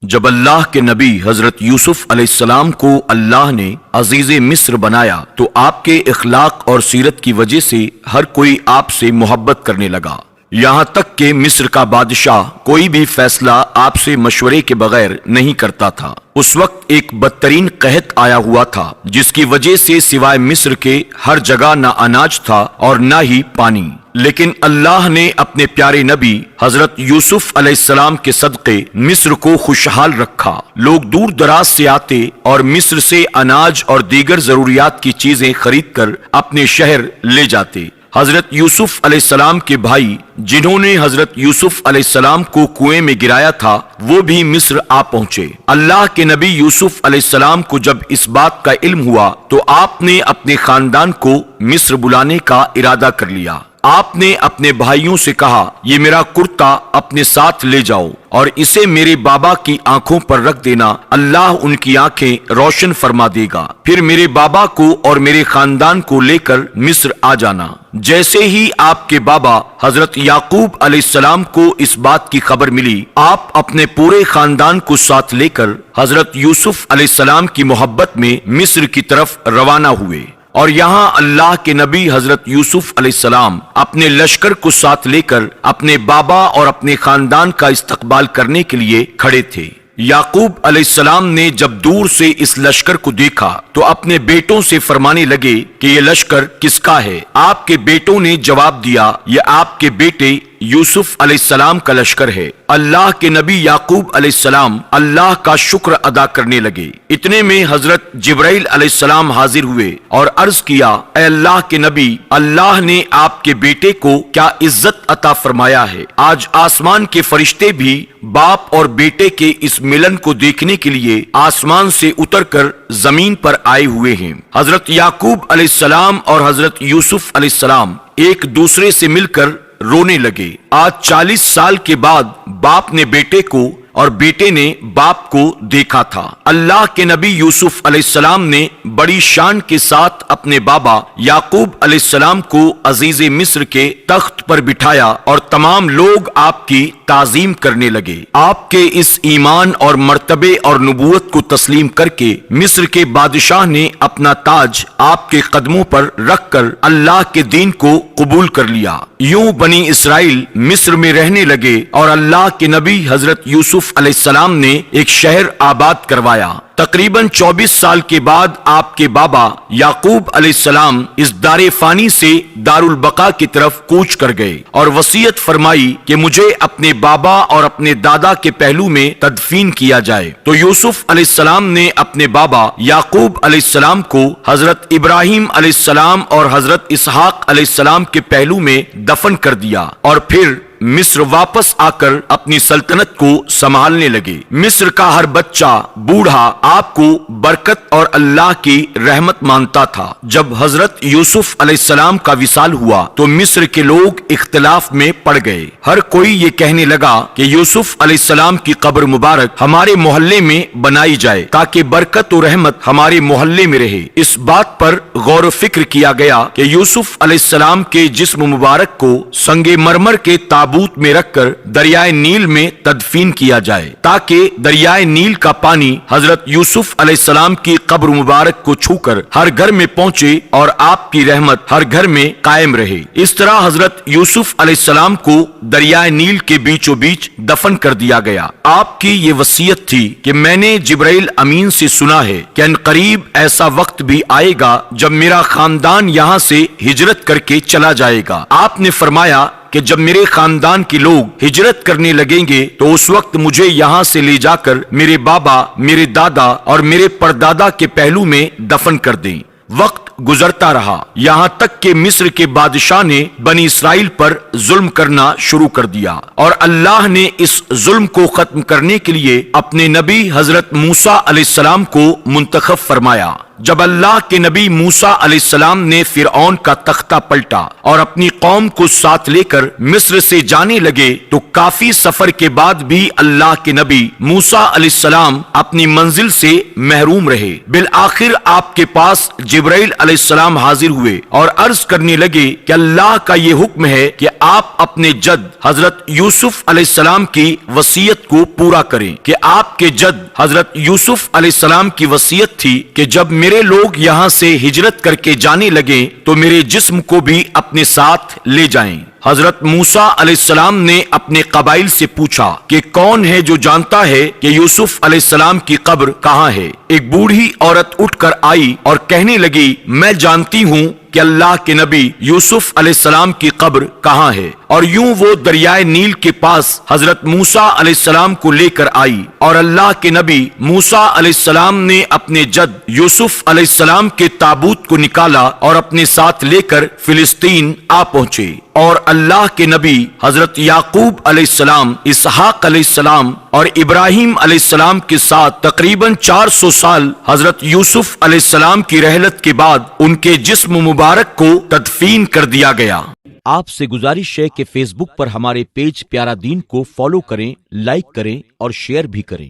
جب اللہ کے نبی حضرت یوسف علیہ السلام کو اللہ نے عزیز مصر بنایا تو آپ کے اخلاق اور سیرت کی وجہ سے ہر کوئی آپ سے محبت کرنے لگا، یہاں تک کہ مصر کا بادشاہ کوئی بھی فیصلہ آپ سے مشورے کے بغیر نہیں کرتا تھا۔ اس وقت ایک بدترین قحط آیا ہوا تھا جس کی وجہ سے سوائے مصر کے ہر جگہ نہ اناج تھا اور نہ ہی پانی، لیکن اللہ نے اپنے پیارے نبی حضرت یوسف علیہ السلام کے صدقے مصر کو خوشحال رکھا۔ لوگ دور دراز سے آتے اور مصر سے اناج اور دیگر ضروریات کی چیزیں خرید کر اپنے شہر لے جاتے۔ حضرت یوسف علیہ السلام کے بھائی جنہوں نے حضرت یوسف علیہ السلام کو کنویں میں گرایا تھا وہ بھی مصر آ پہنچے۔ اللہ کے نبی یوسف علیہ السلام کو جب اس بات کا علم ہوا تو آپ نے اپنے خاندان کو مصر بلانے کا ارادہ کر لیا۔ آپ نے اپنے بھائیوں سے کہا، یہ میرا کرتا اپنے ساتھ لے جاؤ اور اسے میرے بابا کی آنکھوں پر رکھ دینا، اللہ ان کی آنکھیں روشن فرما دے گا، پھر میرے بابا کو اور میرے خاندان کو لے کر مصر آ جانا۔ جیسے ہی آپ کے بابا حضرت یعقوب علیہ السلام کو اس بات کی خبر ملی، آپ اپنے پورے خاندان کو ساتھ لے کر حضرت یوسف علیہ السلام کی محبت میں مصر کی طرف روانہ ہوئے، اور یہاں اللہ کے نبی حضرت یوسف علیہ السلام اپنے لشکر کو ساتھ لے کر اپنے بابا اور اپنے خاندان کا استقبال کرنے کے لیے کھڑے تھے۔ یعقوب علیہ السلام نے جب دور سے اس لشکر کو دیکھا تو اپنے بیٹوں سے فرمانے لگے کہ یہ لشکر کس کا ہے؟ آپ کے بیٹوں نے جواب دیا، یہ آپ کے بیٹے یوسف علیہ السلام کا لشکر ہے۔ اللہ کے نبی یعقوب علیہ السلام اللہ کا شکر ادا کرنے لگے۔ اتنے میں حضرت جبرائیل علیہ السلام حاضر ہوئے اور عرض کیا، اے اللہ کے نبی، اللہ نے آپ کے بیٹے کو کیا عزت عطا فرمایا ہے، آج آسمان کے فرشتے بھی باپ اور بیٹے کے اس ملن کو دیکھنے کے لیے آسمان سے اتر کر زمین پر آئے ہوئے ہیں۔ حضرت یعقوب علیہ السلام اور حضرت یوسف علیہ السلام ایک دوسرے سے مل کر رونے لگے۔ آج 40 سال کے بعد باپ نے بیٹے کو اور بیٹے نے باپ کو دیکھا تھا۔ اللہ کے نبی یوسف علیہ السلام نے بڑی شان کے ساتھ اپنے بابا یعقوب علیہ السلام کو عزیز مصر کے تخت پر بٹھایا اور تمام لوگ آپ کی تعظیم کرنے لگے۔ آپ کے اس ایمان اور مرتبے اور نبوت کو تسلیم کر کے مصر کے بادشاہ نے اپنا تاج آپ کے قدموں پر رکھ کر اللہ کے دین کو قبول کر لیا۔ یوں بنی اسرائیل مصر میں رہنے لگے اور اللہ کے نبی حضرت یوسف علیہ السلام نے ایک شہر آباد کروایا۔ تقریباً 24 سال کے بعد آپ کے بابا یعقوب علیہ السلام اس دار فانی سے دار البقا کی طرف کوچ کر گئے اور وصیت فرمائی کہ مجھے اپنے بابا اور اپنے دادا کے پہلو میں تدفین کیا جائے۔ تو یوسف علیہ السلام نے اپنے بابا یعقوب علیہ السلام کو حضرت ابراہیم علیہ السلام اور حضرت اسحاق علیہ السلام کے پہلو میں دفن کر دیا اور پھر مصر واپس آ کر اپنی سلطنت کو سنبھالنے لگے۔ مصر کا ہر بچہ بوڑھا آپ کو برکت اور اللہ کی رحمت مانتا تھا۔ جب حضرت یوسف علیہ السلام کا وصال ہوا تو مصر کے لوگ اختلاف میں پڑ گئے۔ ہر کوئی یہ کہنے لگا کہ یوسف علیہ السلام کی قبر مبارک ہمارے محلے میں بنائی جائے تاکہ برکت و رحمت ہمارے محلے میں رہے۔ اس بات پر غور و فکر کیا گیا کہ یوسف علیہ السلام کے جسم مبارک کو سنگ مرمر کے تابوت میں رکھ کر دریائے نیل میں تدفین کیا جائے تاکہ دریائے نیل کا پانی حضرت یوسف علیہ السلام کی قبر مبارک کو چھو کر ہر گھر میں پہنچے اور آپ کی رحمت ہر گھر میں قائم رہے۔ اس طرح حضرت یوسف علیہ السلام کو دریائے نیل کے بیچوں بیچ دفن کر دیا گیا۔ آپ کی یہ وصیت تھی کہ میں نے جبرائیل امین سے سنا ہے کہ ان قریب ایسا وقت بھی آئے گا جب میرا خاندان یہاں سے ہجرت کر کے چلا جائے گا۔ آپ نے فرمایا کہ جب میرے خاندان کے لوگ ہجرت کرنے لگیں گے تو اس وقت مجھے یہاں سے لے جا کر میرے بابا، میرے دادا اور میرے پردادا کے پہلو میں دفن کر دیں۔ وقت گزرتا رہا یہاں تک کہ مصر کے بادشاہ نے بنی اسرائیل پر ظلم کرنا شروع کر دیا اور اللہ نے اس ظلم کو ختم کرنے کے لیے اپنے نبی حضرت موسیٰ علیہ السلام کو منتخب فرمایا۔ جب اللہ کے نبی موسیٰ علیہ السلام نے فرعون کا تختہ پلٹا اور اپنی قوم کو ساتھ لے کر مصر سے جانے لگے تو کافی سفر کے بعد بھی اللہ کے نبی موسیٰ علیہ السلام اپنی منزل سے محروم رہے۔ بالآخر آپ کے پاس جبرائیل علیہ السلام حاضر ہوئے اور عرض کرنے لگے کہ اللہ کا یہ حکم ہے کہ آپ اپنے جد حضرت یوسف علیہ السلام کی وصیت کو پورا کریں کہ آپ کے جد حضرت یوسف علیہ السلام کی وصیت تھی کہ جب میرے لوگ یہاں سے ہجرت کر کے جانے لگے تو میرے جسم کو بھی اپنے ساتھ لے جائیں۔ حضرت موسیٰ علیہ السلام نے اپنے قبائل سے پوچھا کہ کون ہے جو جانتا ہے کہ یوسف علیہ السلام کی قبر کہاں ہے؟ ایک بوڑھی عورت اٹھ کر آئی اور کہنے لگی میں جانتی ہوں کہ اللہ کے نبی یوسف علیہ السلام کی قبر کہاں ہے، اور یوں وہ دریائے نیل کے پاس حضرت موسیٰ علیہ السلام کو لے کر آئی اور اللہ کے نبی موسیٰ علیہ السلام نے اپنے جد یوسف علیہ السلام کے تابوت کو نکالا اور اپنے ساتھ لے کر فلسطین آ پہنچے، اور اللہ کے نبی حضرت یعقوب علیہ السلام، اسحاق علیہ السلام اور ابراہیم علیہ السلام کے ساتھ تقریباً 400 سال حضرت یوسف علیہ السلام کی رحلت کے بعد ان کے جسم مبارک کو تدفین کر دیا گیا۔ آپ سے گزارش ہے کہ فیس بک پر ہمارے پیج پیارا دین کو فالو کریں، لائک کریں اور شیئر بھی کریں۔